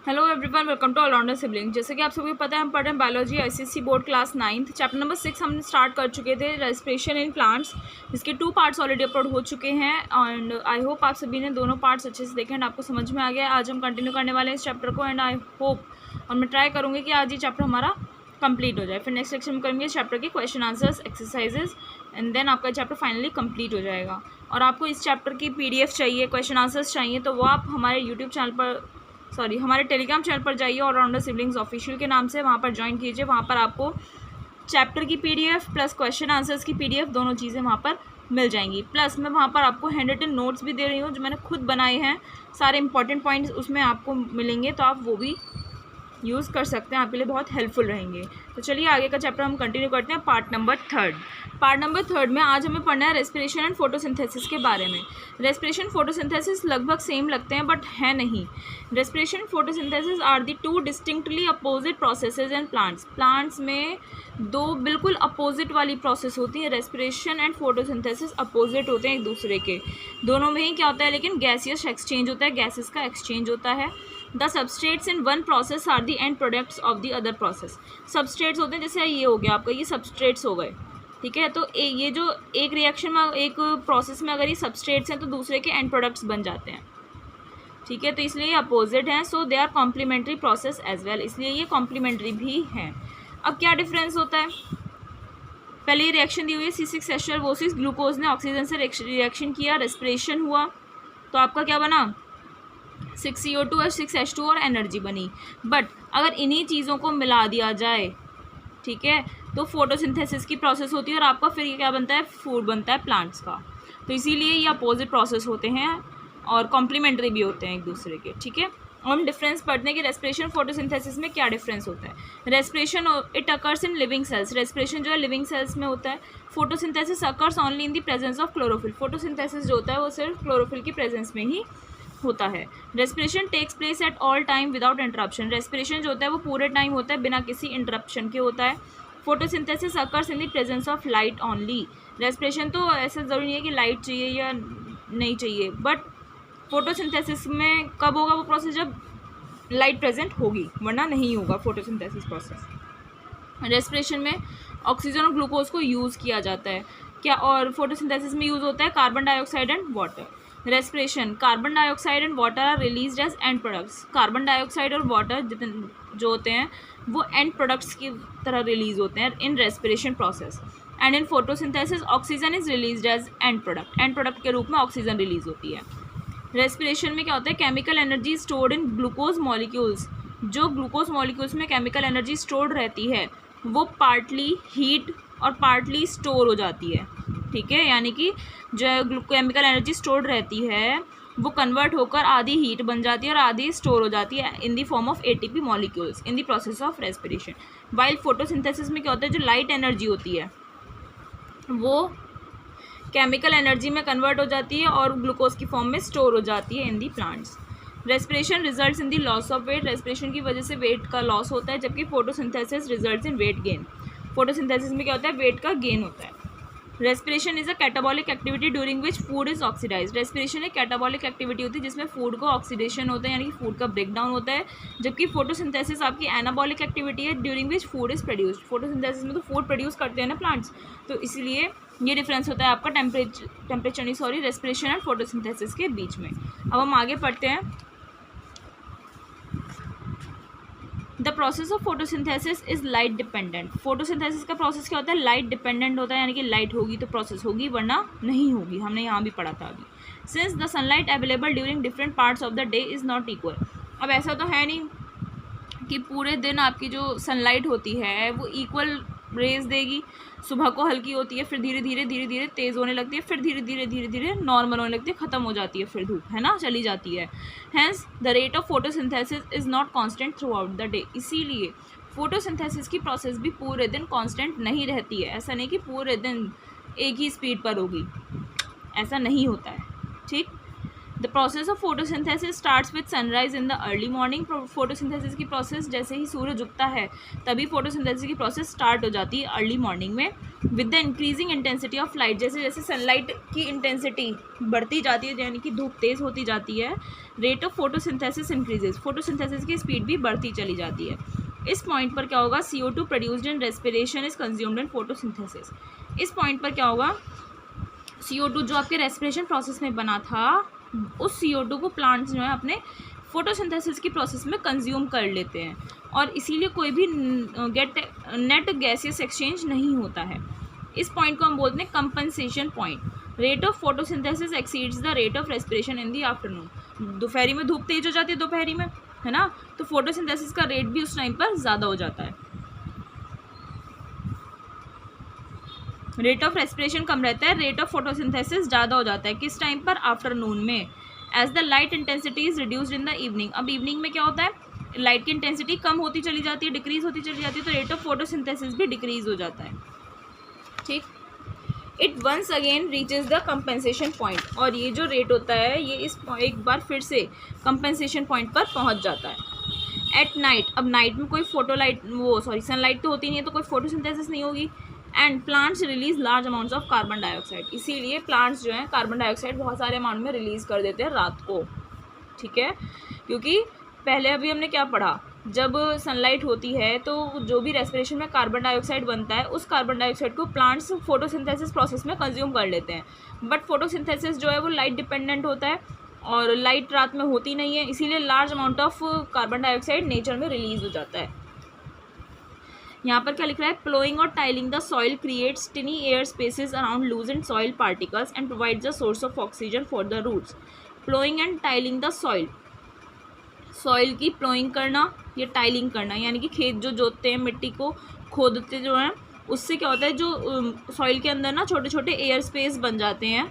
Hello everyone, welcome to all rounder sibling. जैसे कि आप सभी को पता है, हम पढ़ रहे हैं biology ICSE board class 9th chapter number 6 हम स्टार्ट कर चुके थे, रेस्पिरेशन इन प्लांट्स। इसके 2 पार्ट्स ऑलरेडी अपलोड हो चुके हैं एंड आई होप आप सभी ने दोनों पार्ट्स अच्छे से देखे एंड आपको समझ में आ गया। आज हम कंटिन्यू करने वाले हैं इस चैप्टर को एंड आई होप और मैं ट्राई करूँगी कि आज ये चैप्टर हमारा कंप्लीट हो जाए। फिर नेक्स्ट सेक्शन में करेंगे इस चैप्टर के question answers, exercises and then आपका चैप्टर फाइनली कंप्लीट हो जाएगा। और आपको इस चैप्टर की पीडीएफ चाहिए, क्वेश्चन आंसर्स चाहिए, तो वो आप हमारे यूट्यूब चैनल पर हमारे टेलीग्राम चैनल पर जाइए ऑलराउंडर सिबलिंग्स ऑफिशियल के नाम से, वहाँ पर ज्वाइन कीजिए। वहाँ पर आपको चैप्टर की पीडीएफ प्लस क्वेश्चन आंसर्स की पीडीएफ दोनों चीज़ें वहाँ पर मिल जाएंगी। प्लस मैं वहाँ पर आपको हैंड रिटन नोट्स भी दे रही हूँ जो मैंने खुद बनाए हैं, सारे इंपॉर्टेंट पॉइंट्स उसमें आपको मिलेंगे, तो आप वो भी यूज़ कर सकते हैं, आपके लिए बहुत हेल्पफुल रहेंगे। तो चलिए आगे का चैप्टर हम कंटिन्यू करते हैं। पार्ट नंबर थर्ड में आज हमें पढ़ना है रेस्पिरेशन एंड फोटोसिंथेसिस के बारे में। रेस्पिरेशन फोटोसिंथेसिस लगभग सेम लगते हैं बट है नहीं। Respiration and photosynthesis are the 2 distinctly opposite processes in plants में 2 बिल्कुल अपोजिट वाली प्रोसेस होती है। रेस्पिरेशन एंड फोटोसिंथेसिस अपोजिट होते हैं एक दूसरे के, दोनों में ही क्या होता है लेकिन गैसियस एक्सचेंज होता है, गैसेस का एक्सचेंज होता है। The substrates in one process are the end products of the other process. Substrates होते हैं, जैसे ये हो गया आपका, ये सबस्ट्रेट्स हो गए, ठीक है। तो ये जो एक रिएक्शन में, एक प्रोसेस में अगर ये सबस्ट्रेट्स हैं तो दूसरे के एंड प्रोडक्ट्स बन जाते हैं, ठीक है। तो इसलिए ये अपोजिट हैं, so they are complementary process as well, इसलिए ये कॉम्प्लीमेंट्री भी हैं। अब क्या डिफरेंस होता है, पहले ये रिएक्शन दी हुई है C6H12 ग्लूकोज ने ऑक्सीजन से रिएक्शन किया, रेस्पिरेशन हुआ, तो आपका क्या बना 6CO2 और 6H2 और एनर्जी बनी। बट अगर इन्हीं चीज़ों को मिला दिया जाए, ठीक है, तो फोटोसिंथेसिस की प्रोसेस होती है और आपका फिर ये क्या बनता है, फूड बनता है प्लांट्स का। तो इसीलिए ये अपोजिट प्रोसेस होते हैं और कॉम्प्लीमेंट्री भी होते हैं एक दूसरे के, ठीक है। हम डिफरेंस पढ़ते हैं कि रेस्पिरेशन फोटोसिंथेसिस में क्या डिफरेंस होता है। Respiration it occurs in living cells, respiration जो है लिविंग सेल्स में होता है। Photosynthesis occurs only in the presence of chlorophyll, photosynthesis जो होता है वो सिर्फ क्लोरोफिल की प्रेजेंस में ही होता है। Respiration takes place at all time without interruption, respiration जो होता है वो पूरे टाइम होता है बिना किसी इंटरप्शन के होता है। Photosynthesis occurs in the presence of light only, respiration तो ऐसा ज़रूरी नहीं है कि लाइट चाहिए या नहीं चाहिए, बट फोटोसिंथेसिस में कब होगा वो प्रोसेस, जब लाइट प्रेजेंट होगी, वरना नहीं होगा फोटोसिंथेसिस प्रोसेस। रेस्पिरेशन में ऑक्सीजन और ग्लूकोज को यूज़ किया जाता है क्या, और फोटोसिंथेसिस में यूज़ होता है carbon dioxide and water. Respiration, carbon dioxide and water are released as end products, carbon dioxide और वाटर जो होते हैं वो एंड प्रोडक्ट्स की तरह रिलीज होते हैं in respiration process. And in photosynthesis oxygen is released as end product के रूप में ऑक्सीजन रिलीज होती है। रेस्पिरेशन में क्या होता है, chemical energy stored in glucose molecules, जो ग्लूकोज मॉलिक्यूल्स में केमिकल एनर्जी स्टोर्ड रहती है वो पार्टली हीट और पार्टली स्टोर हो जाती है, ठीक है। यानी कि जो केमिकल एनर्जी स्टोर्ड रहती है वो कन्वर्ट होकर आधी हीट बन जाती है और आधी स्टोर हो जाती है in the form of ATP molecules in the process of respiration. While photosynthesis में क्या होता है, जो लाइट एनर्जी होती है वो केमिकल एनर्जी में कन्वर्ट हो जाती है और ग्लूकोज की फॉर्म में स्टोर हो जाती है in the plants. Respiration results in the loss of weight, respiration की वजह से वेट का लॉस होता है, जबकि photosynthesis results in weight gain, photosynthesis में क्या होता है, वेट का गेन होता है। Respiration is a catabolic activity during which food is oxidised, respiration एक कैटाबॉलिक एक्टिविटी होती है जिसमें फूड को ऑक्सीडेशन होता है, यानी कि फूड का ब्रेकडाउन होता है, जबकि फोटोसिंथेसिस आपकी एनाबॉलिक एक्टिविटी है during which food is produced. Photosynthesis में तो फूड प्रोड्यूस करते हैं ना प्लांट्स, तो इसलिए ये डिफरेंस होता है आपका रेस्पिरेशन एंड फोटोसिंथेसिस के बीच में। अब हम आगे पढ़ते हैं। The process of photosynthesis is light dependent, photosynthesis का प्रोसेस क्या होता है, लाइट डिपेंडेंट होता है, यानी कि लाइट होगी तो प्रोसेस होगी वरना नहीं होगी, हमने यहाँ भी पढ़ा था अभी। Since the sunlight available during different parts of the day is not equal, अब ऐसा तो है नहीं कि पूरे दिन आपकी जो सनलाइट होती है वो इक्वल रेज देगी, सुबह को हल्की होती है, फिर धीरे धीरे तेज़ होने लगती है, फिर धीरे धीरे नॉर्मल होने लगती है, ख़त्म हो जाती है, फिर धूप है ना चली जाती है। Hence the rate of photosynthesis is not constant throughout the day, इसीलिए फोटोसिंथेसिस की प्रोसेस भी पूरे दिन कांस्टेंट नहीं रहती है। ऐसा नहीं कि पूरे दिन एक ही स्पीड पर होगी, ऐसा नहीं होता है, ठीक। The process of photosynthesis starts with sunrise in the early morning. Photosynthesis की प्रोसेस जैसे ही सूरज उगता है तभी फोटोसिंथेसिस की प्रोसेस स्टार्ट हो जाती है अर्ली मॉर्निंग में। With the increasing intensity of light, जैसे जैसे सनलाइट की इंटेंसिटी बढ़ती जाती है यानी कि धूप तेज़ होती जाती है, rate of photosynthesis increases, photosynthesis की स्पीड भी बढ़ती चली जाती है। इस पॉइंट पर क्या होगा, CO2 produced in respiration is consumed in photosynthesis. इस पॉइंट पर क्या होगा, CO2 जो आपके रेस्पिरेशन प्रोसेस में बना था उस CO2 को प्लांट्स जो है अपने फोटोसिंथेसिस की प्रोसेस में कंज्यूम कर लेते हैं और इसीलिए कोई भी नेट गैसियस एक्सचेंज नहीं होता है। इस पॉइंट को हम बोलते हैं compensation point. Rate of photosynthesis exceeds the rate of respiration in the afternoon. दोपहरी में धूप तेज हो जाती है दोपहरी में, है ना, तो फोटोसिंथेसिस का रेट भी उस टाइम पर ज़्यादा हो जाता है। रेट ऑफ रेस्पिरेशन कम रहता है, रेट ऑफ फोटोसिंथेसिस ज़्यादा हो जाता है। किस टाइम पर, आफ्टरनून में। As the light intensity is reduced in the evening. अब इवनिंग में क्या होता है, लाइट की इंटेंसिटी कम होती चली जाती है, डिक्रीज होती चली जाती है, तो रेट ऑफ फोटोसिंथेसिस भी डिक्रीज हो जाता है। ठीक, it once again reaches the compensation point, और ये जो रेट होता है ये इस एक बार फिर से कंपेंसेशन पॉइंट पर पहुंच जाता है। एट नाइट, अब नाइट में कोई सनलाइट तो होती नहीं है, तो कोई फोटोसिंथेसिस नहीं होगी। And plants release large amounts of carbon dioxide, इसीलिए प्लांट्स जो हैं कार्बन डाइऑक्साइड बहुत सारे अमाउंट में रिलीज़ कर देते हैं रात को। ठीक है, क्योंकि पहले अभी हमने क्या पढ़ा, जब सनलाइट होती है तो जो भी रेस्पिरेशन में कार्बन डाइऑक्साइड बनता है उस कार्बन डाइऑक्साइड को प्लांट्स फोटोसिंथेसिस प्रोसेस में कंज्यूम कर लेते हैं। बट फोटोसिंथेसिस जो है वो लाइट डिपेंडेंट होता है और लाइट रात में होती नहीं है, इसीलिए large amount of carbon dioxide nature में रिलीज हो जाता है। यहाँ पर क्या लिख रहा है, प्लोइंग और tilling the soil creates tiny air spaces around loosened soil particles and provides the source of oxygen for the roots. Ploughing and tilling the soil, soil की प्लोइंग करना या टाइलिंग करना, यानी कि खेत जो जोतते हैं, मिट्टी को खोदते जो हैं, उससे क्या होता है, जो सॉइल के अंदर ना छोटे छोटे एयर स्पेस बन जाते हैं।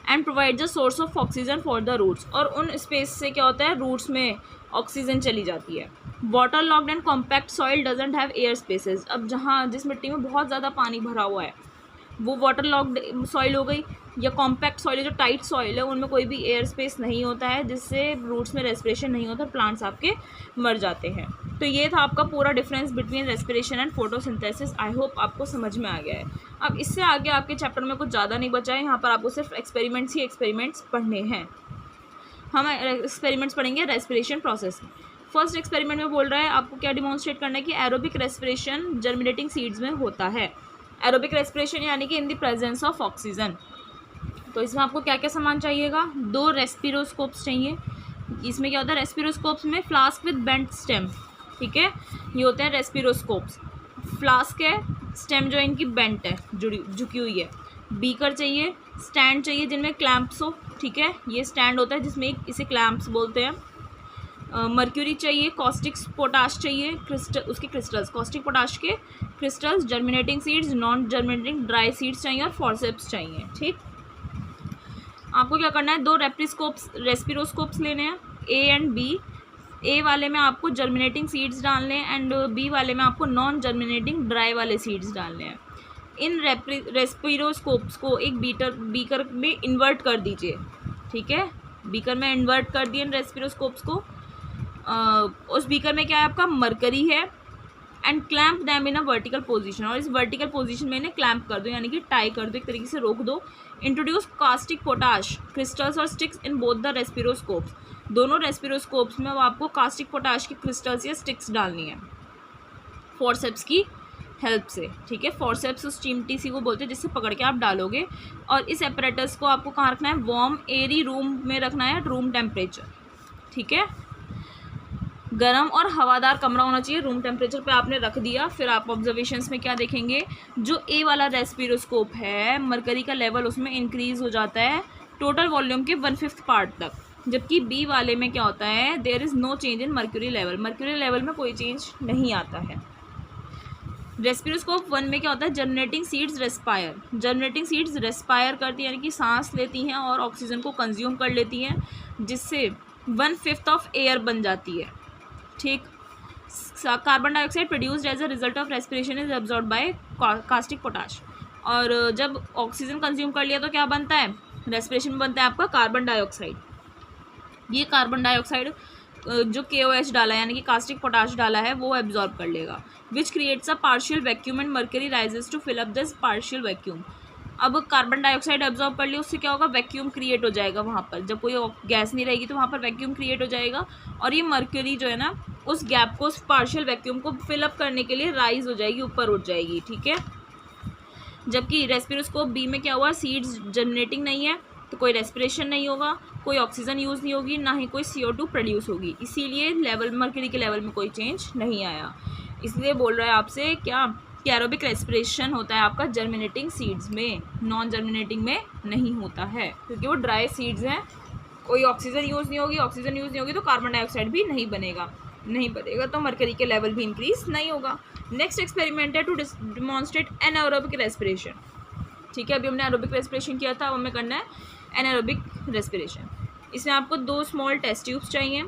And provides the source of oxygen for the roots, और उन स्पेस से क्या होता है, रूट्स में ऑक्सीजन चली जाती है। Water locked and compact soil doesn't have air spaces, अब जहाँ जिस मिट्टी में बहुत ज़्यादा पानी भरा हुआ है वो वाटर लॉक्ड सॉइल हो गई, या कॉम्पैक्ट सॉइल है जो टाइट सॉइल है उनमें कोई भी एयर स्पेस नहीं होता है, जिससे रूट्स में रेस्पिरेशन नहीं होता, प्लांट्स आपके मर जाते हैं। तो ये था आपका पूरा difference between respiration and photosynthesis. I hope आपको समझ में आ गया है। अब इससे आगे आपके चैप्टर में कुछ ज़्यादा नहीं बचा है, यहाँ पर आपको सिर्फ एक्सपेरिमेंट्स पढ़ने हैं। हम एक्सपेरिमेंट्स पढ़ेंगे रेस्पिरेशन प्रोसेस में। फर्स्ट एक्सपेरिमेंट में बोल रहा है आपको क्या डिमॉन्स्ट्रेट करना है कि एरोबिक रेस्पिरेशन जर्मिनेटिंग सीड्स में होता है। एरोबिक रेस्पिरेशन यानी कि in the presence of oxygen. तो इसमें आपको क्या क्या सामान चाहिएगा, 2 रेस्पिरोस्कोप्स चाहिए। इसमें क्या होता है, रेस्पिरोस्कोप्स में फ्लास्क विद बेंट स्टेम, ठीक है, ये होते हैं रेस्पिरोस्कोप्स। फ्लास्क है, स्टेम जो है इनकी बेंट है, झुकी हुई है। बीकर चाहिए, स्टैंड चाहिए जिनमें क्लैंप्स हो, ठीक है, ये स्टैंड होता है जिसमें इसे क्लैंप्स बोलते हैं। मर्क्यूरी चाहिए, कॉस्टिक पोटाश चाहिए, उसके क्रिस्टल्स, कॉस्टिक पोटाश के crystals, germinating seeds, non germinating dry seeds चाहिए और फॉर्सेप्स चाहिए। ठीक, आपको क्या करना है, 2 रेस्पिरोस्कोप्स लेने हैं, ए एंड बी। ए वाले में आपको जर्मिनेटिंग सीड्स डालने हैं एंड बी वाले में आपको नॉन जर्मिनेटिंग ड्राई वाले सीड्स डालने हैं। इन रेस्पिरोस्कोप्स को एक बीकर में इन्वर्ट कर दीजिए, ठीक है, बीकर में इन्वर्ट कर दिए इन रेस्पिरोस्कोप्स को। उस बीकर में क्या है, आपका मरकरी है। And clamp them in a vertical position, और इस वर्टिकल पोजीशन में इन्हें क्लैम्प कर दो, यानी कि टाई कर दो, एक तरीके से रोक दो। इंट्रोड्यूस कास्टिक पोटाश क्रिस्टल्स और स्टिक्स इन बोथ द रेस्पिरोस्कोप्स, दोनों रेस्पिरोस्कोप्स में वो आपको कास्टिक पोटाश की क्रिस्टल्स या स्टिक्स डालनी है फोर्सेप्स की हेल्प से, ठीक है। फोर्सेप्स उस चिमटी सी को बोलते हैं जिससे पकड़ के आप डालोगे, और इस एपरेटस को आपको कहाँ रखना है, वार्म एयरी रूम में रखना है, रूम टेम्परेचर, ठीक है। गर्म और हवादार कमरा होना चाहिए, रूम टेम्परेचर पे आपने रख दिया। फिर आप ऑब्जर्वेशंस में क्या देखेंगे, जो ए वाला रेस्पिरोस्कोप है मरकरी का लेवल उसमें इंक्रीज़ हो जाता है टोटल वॉल्यूम के 1/5 पार्ट तक, जबकि बी वाले में क्या होता है, there is no change in mercury level, mercury level में कोई चेंज नहीं आता है। रेस्पिरोस्कोप 1 में क्या होता है, germinating seeds respire, germinating seeds respire करती हैं, यानी कि सांस लेती हैं और ऑक्सीजन को कंज्यूम कर लेती हैं, जिससे 1/5 ऑफ एयर बन जाती है, ठीक। Carbon dioxide produced as a result of respiration is absorb by caustic potash, और जब ऑक्सीजन कंज्यूम कर लिया तो क्या बनता है, रेस्पिरेशन में बनता है आपका कार्बन डाइऑक्साइड। ये कार्बन डाइऑक्साइड जो KOH डाला है यानी कि कास्टिक पोटाश डाला है वो एब्जॉर्ब कर लेगा, which creates a partial vacuum and mercury rises to fill up this partial vacuum. अब कार्बन डाइऑक्साइड एब्जॉर्ब कर लिया, उससे क्या होगा, वैक्यूम क्रिएट हो जाएगा वहाँ पर। जब कोई गैस नहीं रहेगी तो वहाँ पर वैक्यूम क्रिएट हो जाएगा, और ये मर्करी जो है ना उस गैप को, उस पार्शियल वैक्यूम को फिलअप करने के लिए राइज हो जाएगी, ऊपर उठ जाएगी, ठीक है। जबकि रेस्पिरोस्कोप बी में क्या हुआ, सीड्स जनरेटिंग नहीं है तो कोई रेस्पिरेशन नहीं होगा, कोई ऑक्सीजन यूज़ नहीं होगी, ना ही कोई CO2 प्रोड्यूस होगी, इसीलिए लेवल मर्करी के लेवल में कोई चेंज नहीं आया। इसलिए बोल रहा है आपसे क्या, कि एरोबिक रेस्पिरेशन होता है आपका जर्मिनेटिंग सीड्स में, नॉन जर्मिनेटिंग में नहीं होता है, क्योंकि वो ड्राई सीड्स हैं, कोई ऑक्सीजन यूज़ नहीं होगी, ऑक्सीजन यूज़ नहीं होगी तो कार्बन डाइऑक्साइड भी नहीं बनेगा तो मर्करी के लेवल भी इंक्रीज नहीं होगा। नेक्स्ट एक्सपेरिमेंट है टू डिमॉन्स्ट्रेट एनारोबिक रेस्पिरेशन, ठीक है। अभी हमने एरोबिक रेस्पिरेशन किया था, अब हमें करना है एनारोबिक रेस्पिरेशन। इसमें आपको 2 स्मॉल टेस्ट ट्यूब्स चाहिए,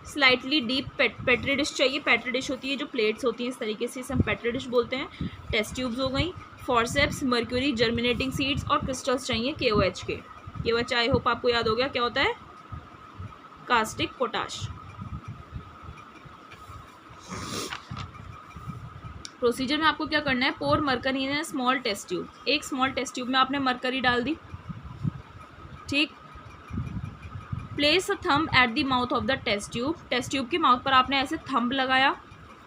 स्लाइटली डीप पेट्री डिश चाहिए। पेट्री डिश होती है जो प्लेट्स होती हैं इस तरीके से, इसे हम पेट्री डिश बोलते हैं। टेस्ट ट्यूब्स हो गई, फॉरसेप्स, मर्क्यूरी, जर्मिनेटिंग सीड्स और क्रिस्टल्स चाहिए KOH के। KOH आई होप आपको याद हो गया क्या होता है, कास्टिक पोटाश। प्रोसीजर में आपको क्या करना है, pour mercury in small test tube. एक स्मॉल टेस्ट ट्यूब में आपने मरकरी डाल दी, ठीक। Place a thumb at the mouth of the test tube. Test tube के माउथ पर आपने ऐसे थंब लगाया,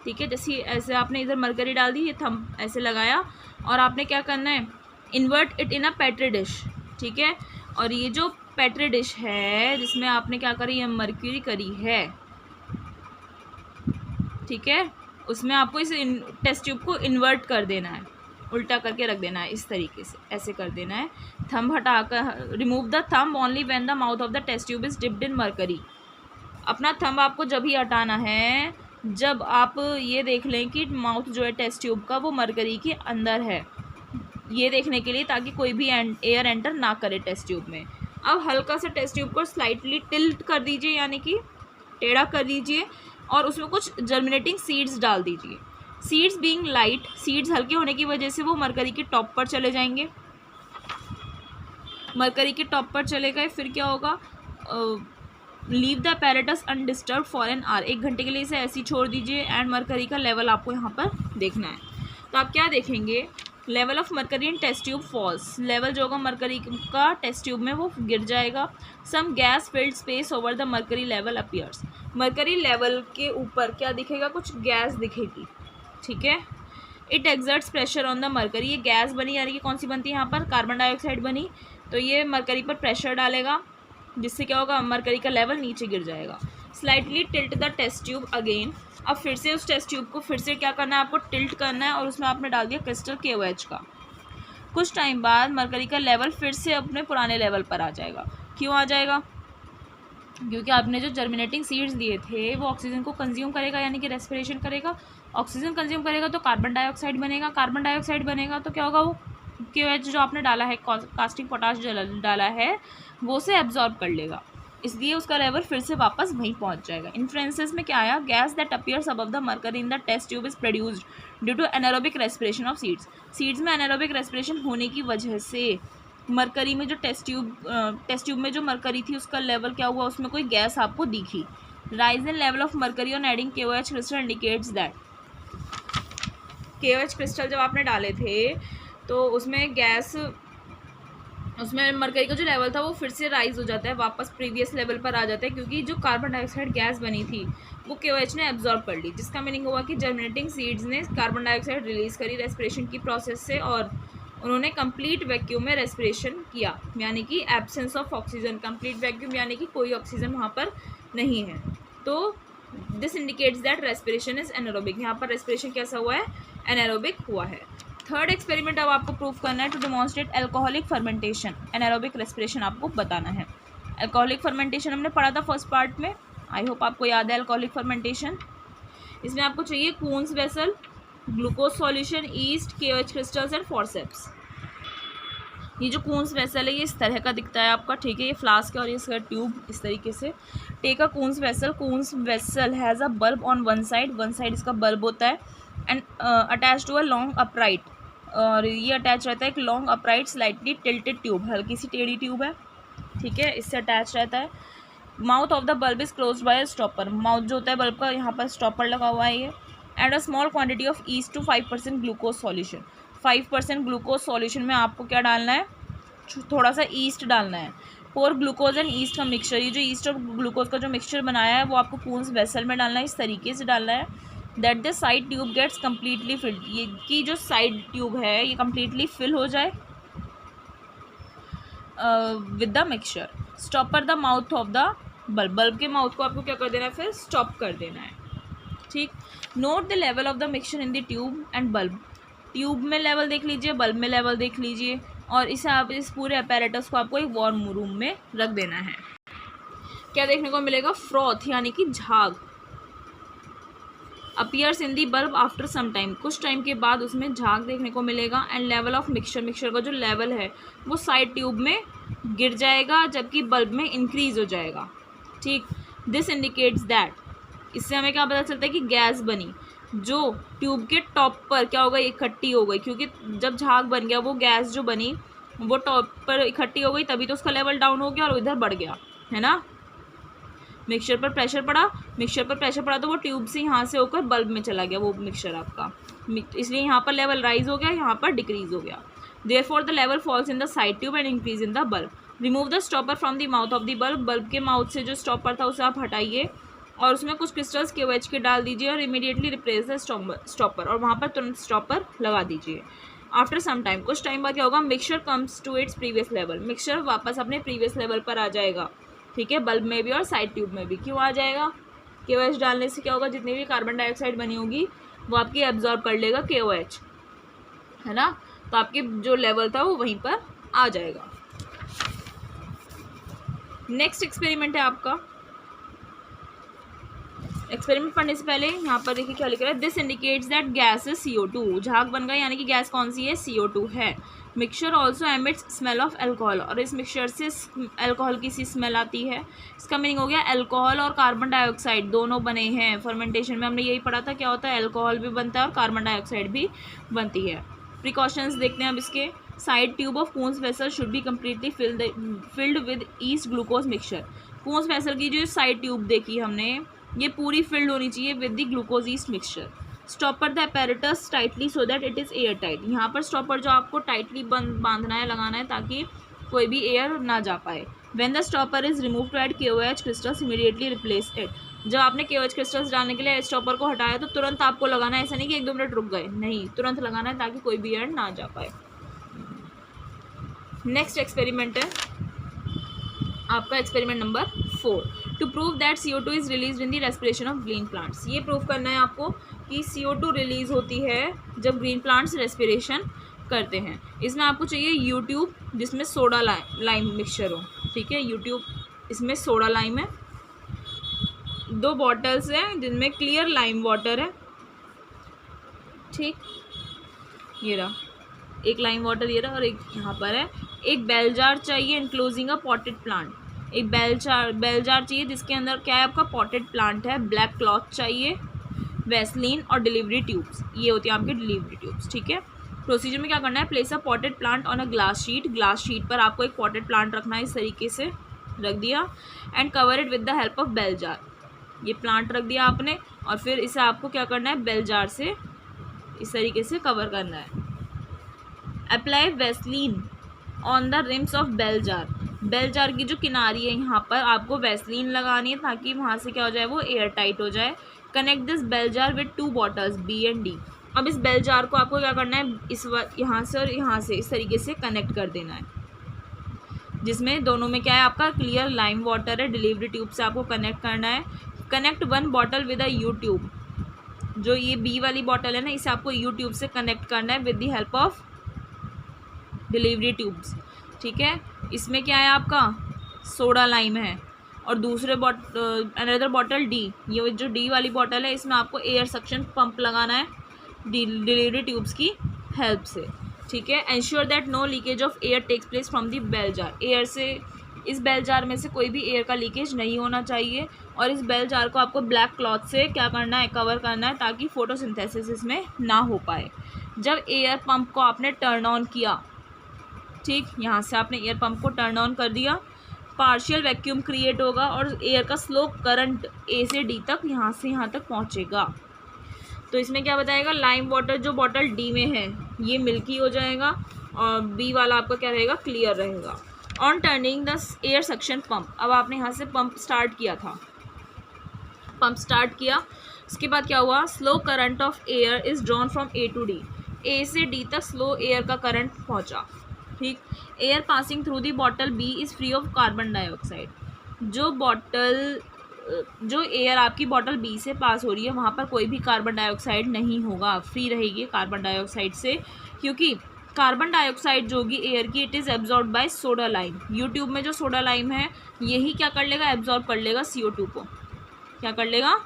ठीक है। जैसे ऐसे आपने इधर मरकरी डाल दी, ये थंब ऐसे लगाया, और आपने क्या करना है, invert it in a petri dish, ठीक है। और ये जो पेट्री डिश है जिसमें आपने क्या करी है, मरक्यूरी करी है, ठीक है, उसमें आपको इस टेस्ट ट्यूब को इन्वर्ट कर देना है, उल्टा करके रख देना है, इस तरीके से ऐसे कर देना है। थंब हटाकर, remove the thumb only when the mouth of the test tube is dipped in mercury. अपना थंब आपको जब ही हटाना है जब आप ये देख लें कि माउथ जो है टेस्ट ट्यूब का वो मरकरी के अंदर है, ये देखने के लिए, ताकि कोई भी एयर एंटर ना करे टेस्ट ट्यूब में। अब हल्का सा टेस्ट ट्यूब को स्लाइटली टिल्ट कर दीजिए, यानी कि टेढ़ा कर दीजिए, और उसमें कुछ जर्मिनेटिंग सीड्स डाल दीजिए। सीड्स बीइंग लाइट, सीड्स हल्के होने की वजह से वो मरकरी के टॉप पर चले जाएंगे। मरकरी के टॉप पर चले गए, फिर क्या होगा, leave the apparatus undisturb for an hour. 1 घंटे के लिए इसे ऐसे ही छोड़ दीजिए, एंड मरकरी का लेवल आपको यहाँ पर देखना है। तो आप क्या देखेंगे, level of mercury in test tube falls. Level जो होगा मरकरी का टेस्ट ट्यूब में वो गिर जाएगा। Some gas filled space over the mercury level appears. Mercury level के ऊपर क्या दिखेगा, कुछ गैस दिखेगी, ठीक है। It exerts pressure on the mercury. ये गैस बनी, यानी कि कौन सी बनती है यहाँ पर, कार्बन डाइऑक्साइड बनी, तो ये मरकरी पर प्रेशर डालेगा, जिससे क्या होगा, मरकरी का लेवल नीचे गिर जाएगा। Slightly tilt the test tube again. अब फिर से उस टेस्ट ट्यूब को फिर से क्या करना है, आपको टिल्ट करना है, और उसमें आपने डाल दिया क्रिस्टल KOH का। कुछ टाइम बाद मरकरी का लेवल फिर से अपने पुराने लेवल पर आ जाएगा। क्यों आ जाएगा, क्योंकि आपने जो जर्मिनेटिंग सीड्स दिए थे वो ऑक्सीजन को कंज्यूम करेगा, यानी कि रेस्पिरेशन करेगा। ऑक्सीजन कंज्यूम करेगा तो कार्बन डाइऑक्साइड बनेगा, कार्बन डाइऑक्साइड बनेगा तो क्या होगा, वो KOH जो आपने डाला है, कास्टिक पोटाश डाला है, वो उसे एब्जॉर्ब कर लेगा, इसलिए उसका लेवल फिर से वापस वहीं पहुंच जाएगा। इन्फ्लुएंसेस में क्या आया, gas that appears above the mercury in the test tube is produced due to anaerobic respiration of seeds. Seeds में एनारोबिक रेस्पिरेशन होने की वजह से मरकरी में जो टेस्ट ट्यूब में जो मरकरी थी उसका लेवल क्या हुआ, उसमें कोई गैस आपको दिखी। Rise in level of mercury on adding KOH crystal indicates that. KOH crystal जब आपने डाले थे तो उसमें गैस, उसमें मरकरी का जो लेवल था वो फिर से राइज हो जाता है, वापस प्रीवियस लेवल पर आ जाता है, क्योंकि जो कार्बन डाइऑक्साइड गैस बनी थी वो KOH ने एब्जॉर्ब कर ली, जिसका मीनिंग हुआ कि जर्मिनेटिंग सीड्स ने कार्बन डाइऑक्साइड रिलीज करी रेस्पिरेशन की प्रोसेस से, और उन्होंने कंप्लीट वैक्यूम में रेस्पिरेशन किया, यानी कि absence of oxygen. Complete vacuum यानी कि कोई ऑक्सीजन वहाँ पर नहीं है। तो this indicates that respiration is anaerobic. यहाँ पर रेस्पिरेशन कैसा हुआ है, एनारोबिक हुआ है। थर्ड एक्सपेरिमेंट अब आपको प्रूव करना है to demonstrate alcoholic fermentation. Anaerobic respiration आपको बताना है। एल्कोहलिक फर्मेंटेशन हमने पढ़ा था फर्स्ट पार्ट में, आई होप आपको याद है एल्कोहलिक फर्मेंटेशन। इसमें आपको चाहिए Coons vessel, glucose solution, east, KOH crystals and forceps. ये जो कून्स वेसल है ये इस तरह का दिखता है आपका, ठीक है, ये फ्लास्क है और ये इसका ट्यूब इस तरीके से। Take a Kuhne's vessel has a bulb on one side इसका बल्ब होता है, and attach to a long upright, और ये अटैच रहता है एक long upright slightly tilted tube, हल्की सी टेढ़ी ट्यूब है, ठीक है, इससे अटैच रहता है। Mouth of the bulb is close by stopper, mouth जो होता है बल्ब का यहाँ पर स्टॉपर लगा हुआ है ये। And a small quantity of yeast to 5% glucose solution, 5% glucose solution में आपको क्या डालना है, थोड़ा सा ईस्ट डालना है। पोर ग्लूकोज एंड ईस्ट का मिक्सचर, ये जो ईस्ट और ग्लूकोज का जो मिक्सचर बनाया है वो आपको पूंस वेसल में डालना है, इस तरीके से डालना है that the side tube gets completely filled, ये की जो साइड ट्यूब है ये कम्प्लीटली फिल हो जाए with the mixture. Stopper the mouth of the bulb, bulb के माउथ को आपको क्या कर देना है, फिर स्टॉप कर देना है। ठीक, note the level of the mixture in the tube and bulb, tube में लेवल देख लीजिए, बल्ब में लेवल देख लीजिए, और इसे आप इस पूरे अपैरेटस को आपको एक वार्म रूम में रख देना है। क्या देखने को मिलेगा, फ्रॉथ यानी कि झाग appears in the bulb after some time, कुछ टाइम के बाद उसमें झाग देखने को मिलेगा। And level of mixture, mixture का जो लेवल है वो साइड ट्यूब में गिर जाएगा जबकि बल्ब में इंक्रीज हो जाएगा। ठीक, दिस इंडिकेट्स दैट, इससे हमें क्या पता चलता है कि गैस बनी, जो ट्यूब के टॉप पर क्या हो गई, इकट्ठी हो गई, क्योंकि जब झाग बन गया वो गैस जो बनी वो टॉप पर इकट्ठी हो गई, तभी तो उसका लेवल डाउन हो गया और इधर बढ़ गया, है ना। मिक्सचर पर प्रेशर पड़ा, मिक्सचर पर प्रेशर पड़ा तो वो ट्यूब से यहाँ से होकर बल्ब में चला गया वो मिक्सचर आपका, इसलिए यहाँ पर लेवल राइज हो गया, यहाँ पर डिक्रीज हो गया। Therefore the level falls in the side tube and increase in the bulb. Remove the stopper from the mouth of the bulb, bulb के माउथ से जो स्टॉपर था उसे आप हटाइए और उसमें कुछ क्रिस्टल्स KOH के डाल दीजिए और इमीडिएटली रिप्लेस द स्टॉपर, और वहाँ पर तुरंत स्टॉपर लगा दीजिए। आफ्टर सम टाइम, कुछ टाइम बाद क्या होगा, mixture comes to its previous level, mixture वापस अपने प्रीवियस लेवल पर आ जाएगा। ठीक है, बल्ब में भी और साइड ट्यूब में भी। क्यों आ जाएगा, KOH डालने से क्या होगा, जितनी भी कार्बन डाइऑक्साइड बनी होगी वो आपकी एब्जॉर्ब कर लेगा KOH, है ना, तो आपके जो लेवल था वो वहीं पर आ जाएगा। नेक्स्ट एक्सपेरिमेंट है आपका, एक्सपेरिमेंट पढ़ने से पहले यहाँ पर देखिए क्या लिख रहा है, this indicates that gas is CO2, झाग बन गया यानी कि गैस कौन सी है, CO2 है। Mixture also emits smell of alcohol, और इस मिक्सचर से एल्कोहल की सी स्मेल आती है। इसका मीनिंग हो गया एल्कोहल और कार्बन डाइऑक्साइड दोनों बने हैं फर्मेंटेशन में, हमने यही पढ़ा था क्या होता है, एल्कोहल भी बनता है और कार्बन डाइऑक्साइड भी बनती है। प्रिकॉशंस देखते हैं अब इसके। साइड ट्यूब ऑफ पूंस vessel should be completely filled with yeast glucose mixture, पूंस वेसल की जो साइड ट्यूब देखी हमने ये पूरी फिल्ड होनी चाहिए with the glucose east mixture. Stopper the apparatus tightly so that it is air tight, यहाँ पर स्टॉपर जो आपको टाइटली बांधना है, लगाना है, ताकि कोई भी एयर ना जा पाए। When the stopper is remove to add KOH crystals immediately replace it, जब आपने KOH क्रिस्टल्स डालने के लिए स्टॉपर को हटाया तो तुरंत आपको लगाना है, ऐसा नहीं कि 1-2 मिनट रुक गए, नहीं, तुरंत लगाना है ताकि कोई भी एयर ना जा पाए। नेक्स्ट एक्सपेरिमेंट है आपका experiment number 4, to prove that CO2 is release in the respiration of green plants. ये प्रूव करना है आपको कि CO2 रिलीज होती है जब ग्रीन प्लांट्स रेस्पिरेशन करते हैं। इसमें आपको चाहिए U-ट्यूब जिसमें सोडा लाइम मिक्सचर हो, ठीक है, U-ट्यूब इसमें सोडा लाइम है, 2 बॉटल्स हैं जिनमें क्लियर लाइम वाटर है, ठीक, ये रहा एक लाइम वाटर, ये रहा, और एक यहाँ पर है। एक बेल जार चाहिए इनक्लोजिंग अ पॉटेड प्लांट, एक बेल जार चाहिए जिसके अंदर क्या है आपका पॉटेड प्लांट है। ब्लैक क्लॉथ चाहिए, वैसलीन और डिलीवरी ट्यूब्स, ये होती हैं आपकी डिलीवरी ट्यूब्स। ठीक है, प्रोसीजर में क्या करना है, place a potted plant on a glass sheet, glass sheet पर आपको एक पॉटेड प्लांट रखना है, इस तरीके से रख दिया, and cover it with the help of bell jar, ये प्लांट रख दिया आपने, और फिर इसे आपको क्या करना है, बेल जार से इस तरीके से कवर करना है। Apply Vaseline on the rims of bell jar, bell jar की जो किनारी है यहाँ पर आपको वैसलीन लगानी है ताकि वहाँ से क्या हो जाए, वो एयर टाइट हो जाए। Connect this bell jar with 2 bottles B and D, अब इस बेल जार को आपको क्या करना है, इस यहाँ से और यहाँ से इस तरीके से कनेक्ट कर देना है, जिसमें दोनों में क्या है आपका क्लियर लाइम वाटर है, डिलीवरी ट्यूब से आपको कनेक्ट करना है। कनेक्ट 1 बॉटल विद अ U-ट्यूब, जो ये B वाली बॉटल है ना, इसे आपको U-ट्यूब से कनेक्ट करना है with the help of delivery tubes. ठीक है, इसमें क्या है आपका सोडा लाइम है, और दूसरे अनदर बॉटल D, ये जो D वाली बॉटल है इसमें आपको एयर सक्शन पंप लगाना है डिलीवरी ट्यूब्स की हेल्प से। ठीक है, ensure that no leakage of air takes place from the bell jar, air से इस बेल जार में से कोई भी एयर का लीकेज नहीं होना चाहिए, और इस बेल जार को आपको ब्लैक क्लॉथ से क्या करना है, कवर करना है, ताकि फोटोसिंथेसिस इसमें ना हो पाए। जब एयर पंप को आपने टर्न ऑन किया, ठीक, यहाँ से आपने एयर पंप को टर्न ऑन कर दिया, पार्शियल वैक्यूम क्रिएट होगा और एयर का स्लो करंट ए से डी तक यहाँ से यहाँ तक पहुँचेगा। तो इसमें क्या बताएगा, लाइम वाटर जो बॉटल डी में है ये मिल्की हो जाएगा और बी वाला आपका क्या रहेगा, क्लियर रहेगा। On turning the air suction pump, अब आपने यहाँ से पंप स्टार्ट किया था, पंप स्टार्ट किया, उसके बाद क्या हुआ, slow current of air is drawn from A to D, A से डी तक स्लो एयर का करंट पहुँचा, ठीक। Air passing through the bottle B is free of carbon dioxide, जो एयर आपकी बॉटल बी से पास हो रही है वहाँ पर कोई भी कार्बन डाइऑक्साइड नहीं होगा, फ्री रहेगी कार्बन डाइऑक्साइड से, क्योंकि कार्बन डाइऑक्साइड जो होगी एयर की it is absorb by soda lime. YouTube में जो सोडा लाइम है यही क्या कर लेगा, एब्जॉर्ब कर लेगा CO2 को, क्या कर लेगा,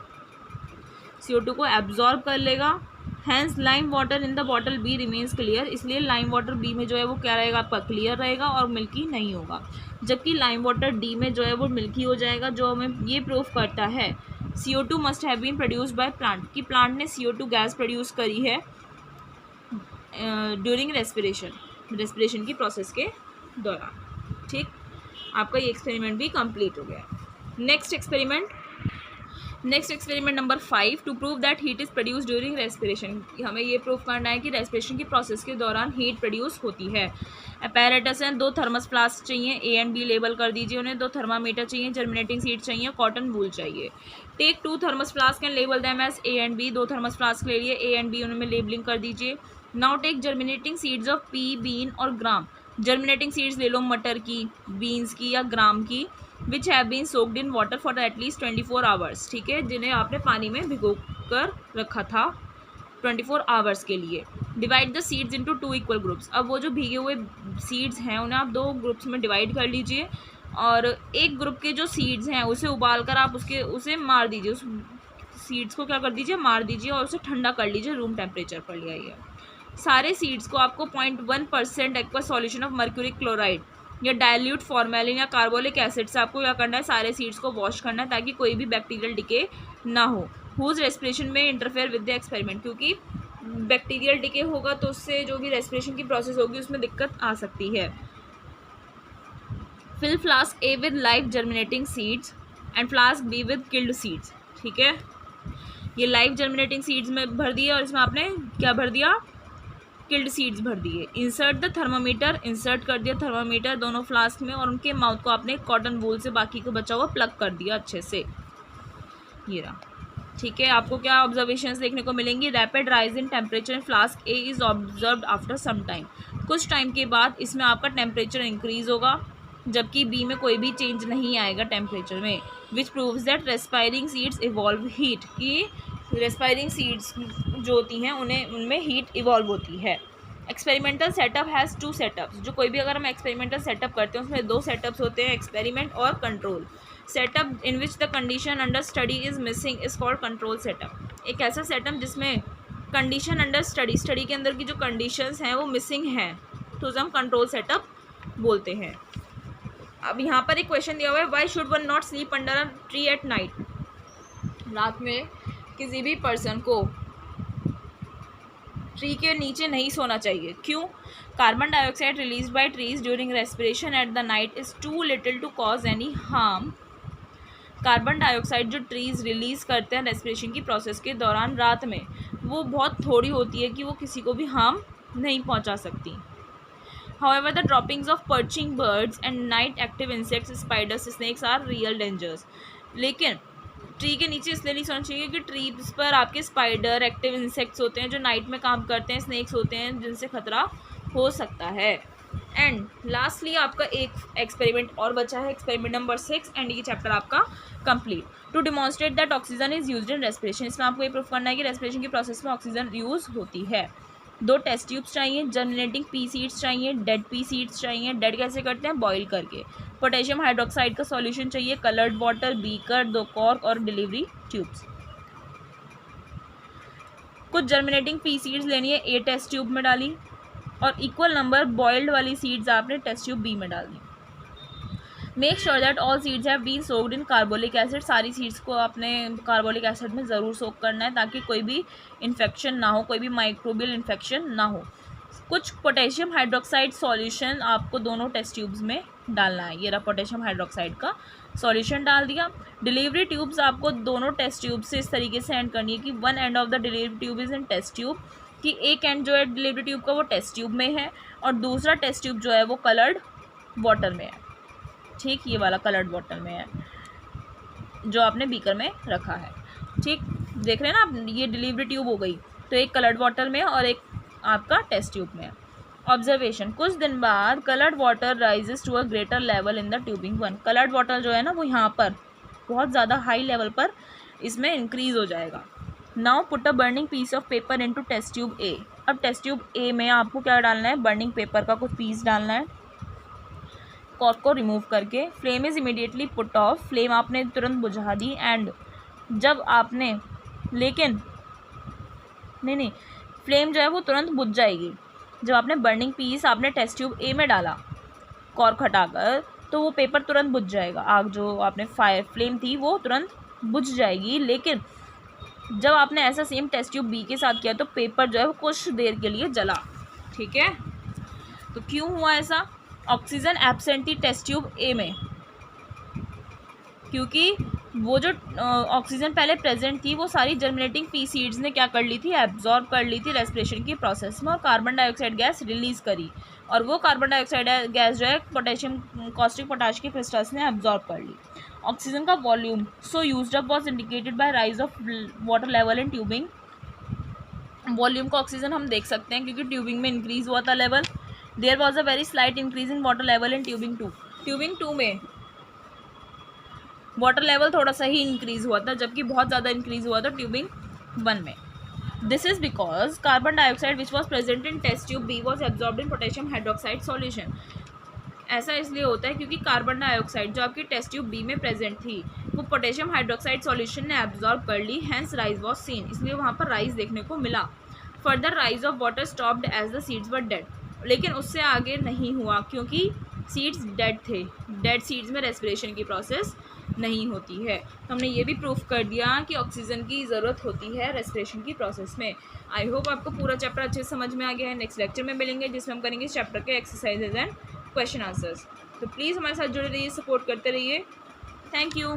CO2 को एब्जॉर्ब कर लेगा। Hence lime water in the bottle B remains clear, इसलिए लाइम वाटर बी में जो है वो क्या रहेगा, आपका क्लियर रहेगा और मिल्की नहीं होगा, जबकि लाइम वाटर डी में जो है वो मिल्की हो जाएगा, जो हमें ये प्रूफ करता है CO2 must have been produced by plant, कि प्लांट ने CO2 गैस प्रोड्यूस करी है ड्यूरिंग रेस्पिरेशन की प्रोसेस के दौरान, ठीक। आपका ये एक्सपेरिमेंट भी कंप्लीट हो गया। Next experiment number 5, to prove that heat is produce during respiration, हमें ये प्रूव करना है कि रेस्पिरेशन की प्रोसेस के दौरान हीट प्रोड्यूस होती है। अपैरेटस हैं, 2 थर्मस फ्लास्क चाहिए, A एंड B लेबल कर दीजिए उन्हें, 2 थर्मामीटर चाहिए, जर्मिनेटिंग सीड चाहिए, कॉटन वूल चाहिए। Take 2 thermos flask and label them as A and B, 2 thermos flask ले लिए, A एंड B उनमें लेबलिंग कर दीजिए। Now take germinating seeds of pea, bean और ग्राम, जर्मिनेटिंग सीड्स ले लो मटर की, बीन्स की या ग्राम की, which have been soaked in water for at least 24 hours, ठीक है, जिन्हें आपने पानी में भिगो कर रखा था 24 आवर्स के लिए। Divide the seeds into 2 equal groups, अब वो जो भीगे हुए सीड्स हैं उन्हें आप 2 ग्रुप्स में डिवाइड कर लीजिए और एक ग्रुप के जो सीड्स हैं उसे उबाल कर आप उसे मार दीजिए, उस सीड्स को क्या कर दीजिए, मार दीजिए और उसे ठंडा कर लीजिए, रूम टेम्परेचर पर ले आइए। सारे सीड्स को आपको 0.1% aqua solution of mercuric chloride या डाइल्यूट फॉर्मेलिन या कार्बोलिक एसिड से आपको क्या करना है, सारे सीड्स को वॉश करना है ताकि कोई भी बैक्टीरियल डिके ना हो। हुज रेस्पिरेशन में इंटरफेयर विद द एक्सपेरिमेंट, क्योंकि बैक्टीरियल डिके होगा तो उससे जो भी रेस्पिरेशन की प्रोसेस होगी उसमें दिक्कत आ सकती है। Fill flask A with live germinating seeds and flask B with killed seeds, ठीक है, ये लाइव जर्मिनेटिंग सीड्स में भर दिए और इसमें आपने क्या भर दिया, किल्ड सीड्स भर दिए। इंसर्ट द थर्मामीटर, इंसर्ट कर दिया थर्मामीटर दोनों फ्लास्क में और उनके माउथ को आपने कॉटन वूल से बाकी को बचा हुआ प्लग कर दिया अच्छे से, ये रहा, ठीक है। आपको क्या ऑब्जर्वेशंस देखने को मिलेंगी, rapid rise in temperature in flask A is observed after some time, कुछ टाइम के बाद इसमें आपका टेम्परेचर इंक्रीज होगा, जबकि बी में कोई भी चेंज नहीं आएगा टेम्परेचर में, which proves that respiring seeds evolve heat, कि रेस्पायरिंग सीड्स जो होती हैं उनमें हीट इवॉल्व होती है। एक्सपेरिमेंटल सेटअप हैज़ 2 सेटअप्स, जो कोई भी अगर हम एक्सपेरिमेंटल सेटअप करते हैं उसमें 2 सेटअप्स होते हैं, एक्सपेरिमेंट और control. Setup in which the condition under study is missing is called control setup, एक ऐसा सेटअप जिसमें कंडीशन अंडर स्टडी के अंदर की जो कंडीशंस हैं वो मिसिंग हैं तो उसे हम कंट्रोल सेटअप बोलते हैं। अब यहाँ पर एक क्वेश्चन दिया हुआ है, why should one not sleep under a tree at night, रात में किसी भी पर्सन को ट्री के नीचे नहीं सोना चाहिए, क्यों, carbon dioxide release by trees during respiration at the night is too little to cause any harm, carbon dioxide जो ट्रीज रिलीज़ करते हैं रेस्पिरेशन की प्रोसेस के दौरान रात में वो बहुत थोड़ी होती है कि वो किसी को भी हार्म नहीं पहुंचा सकती। However, the droppings of perching birds and night active insects, spiders, snakes are real dangers. लेकिन ट्री के नीचे इसलिए नहीं सोना चाहिए कि ट्रीज पर आपके स्पाइडर एक्टिव इंसेक्ट्स होते हैं जो नाइट में काम करते हैं, स्नेक्स होते हैं जिनसे खतरा हो सकता है। एंड लास्टली आपका एक एक्सपेरिमेंट और बचा है, एक्सपेरिमेंट नंबर 6, एंड ये चैप्टर आपका complete. To demonstrate that oxygen is used in respiration, इसमें आपको ये प्रूफ करना है कि रेस्पिरेशन की प्रोसेस में ऑक्सीजन यूज़ होती है। 2 टेस्ट ट्यूब्स चाहिए, जर्मिनेटिंग पी सीड्स चाहिए, डेड पी सीड्स चाहिए, डेड कैसे करते हैं, बॉईल करके, पोटेशियम हाइड्रोक्साइड का सॉल्यूशन चाहिए, कलर्ड वाटर, बीकर, 2 कॉर्क और डिलीवरी ट्यूब्स। कुछ जर्मिनेटिंग पी सीड्स लेनी है, ए टेस्ट ट्यूब में डाली और इक्वल नंबर बॉइल्ड वाली सीड्स आपने टेस्ट ट्यूब बी में डाल दी। Make sure that all seeds have been soaked in carbolic acid, सारी सीड्स को आपने कार्बोलिक एसिड में ज़रूर सोक करना है ताकि कोई भी इन्फेक्शन ना हो, कोई भी माइक्रोबियल इन्फेक्शन ना हो। कुछ पोटेशियम हाइड्रोक्साइड सॉल्यूशन आपको दोनों टेस्ट ट्यूब्स में डालना है। ये रहा पोटेशियम हाइड्रोक्साइड का सॉल्यूशन डाल दिया। डिलीवरी ट्यूब्स आपको दोनों टेस्ट ट्यूब से इस तरीके से एंड करनी है कि one end of the delivery tube is in test tube, कि एक एंड जो है डिलीवरी ट्यूब का वो टेस्ट ट्यूब में है और दूसरा टेस्ट ट्यूब जो है वो कलर्ड वाटर में है। ठीक, ये वाला कलर्ड वाटर में है जो आपने बीकर में रखा है। ठीक, देख रहे हैं ना आप, ये डिलीवरी ट्यूब हो गई, तो एक कलर्ड वाटर में और एक आपका टेस्ट ट्यूब में है। ऑब्जर्वेशन, कुछ दिन बाद coloured water rises to a greater level in the tubing one. Coloured water जो है ना वो यहाँ पर बहुत ज़्यादा हाई लेवल पर इसमें इंक्रीज हो जाएगा। Now put a burning piece of paper into test tube A. अब टेस्ट ट्यूब ए में आपको क्या डालना है, बर्निंग पेपर का कुछ पीस डालना है, कॉर्क को रिमूव करके। Flame is immediately put off, flame आपने तुरंत बुझा दी। एंड जब आपने, लेकिन नहीं, फ्लेम जो है वो तुरंत बुझ जाएगी जब आपने बर्निंग पीस आपने टेस्ट ट्यूब ए में डाला कॉर्क हटाकर, तो वो पेपर तुरंत बुझ जाएगा। आग जो आपने फायर फ्लेम थी वो तुरंत बुझ जाएगी। लेकिन जब आपने ऐसा सेम टेस्ट ट्यूब बी के साथ किया तो पेपर जो है वो कुछ देर के लिए जला। ठीक है, तो क्यों हुआ ऐसा? ऑक्सीजन एब्सेंट थी टेस्ट ट्यूब ए में, क्योंकि वो जो ऑक्सीजन पहले प्रेजेंट थी वो सारी जर्मिनेटिंग पी सीड्स ने क्या कर ली थी, एब्जॉर्ब कर ली थी रेस्पिरेशन की प्रोसेस में और कार्बन डाइऑक्साइड गैस रिलीज़ करी। और वो कार्बन डाइऑक्साइड गैस जो है पोटेशियम कॉस्टिक पोटाश के क्रिस्टल्स ने एब्जॉर्ब कर ली। ऑक्सीजन का volume so used up was indicated by rise of water level in tubing. Volume का ऑक्सीजन हम देख सकते हैं क्योंकि ट्यूबिंग में इंक्रीज हुआ था level. There was a very slight increase in water level in tubing 2। Tubing 2 में वाटर लेवल थोड़ा सा ही इंक्रीज हुआ था, जबकि बहुत ज़्यादा इंक्रीज हुआ था ट्यूबिंग 1 में। This is because carbon dioxide which was present in test tube B was absorbed in potassium hydroxide solution. ऐसा इसलिए होता है क्योंकि कार्बन डाइऑक्साइड जो आपकी टेस्ट ट्यूब बी में प्रेजेंट थी वो पोटेशियम हाइड्रोक्साइड सॉल्यूशन ने एब्जॉर्ब कर ली, हैंस राइज वॉज सीन, इसलिए वहाँ पर राइज देखने को मिला। Further rise of water stopped as the seeds were dead, लेकिन उससे आगे नहीं हुआ क्योंकि सीड्स डेड थे। डेड सीड्स में रेस्पिरेशन की प्रोसेस नहीं होती है। तो हमने ये भी प्रूफ कर दिया कि ऑक्सीजन की ज़रूरत होती है रेस्पिरेशन की प्रोसेस में। आई होप आपको पूरा चैप्टर अच्छे से समझ में आ गया है। नेक्स्ट लेक्चर में मिलेंगे जिसमें हम करेंगे इस चैप्टर के एक्सरसाइजेज एंड क्वेश्चन आंसर्स। तो प्लीज़ हमारे साथ जुड़े रहिए, सपोर्ट करते रहिए। Thank you.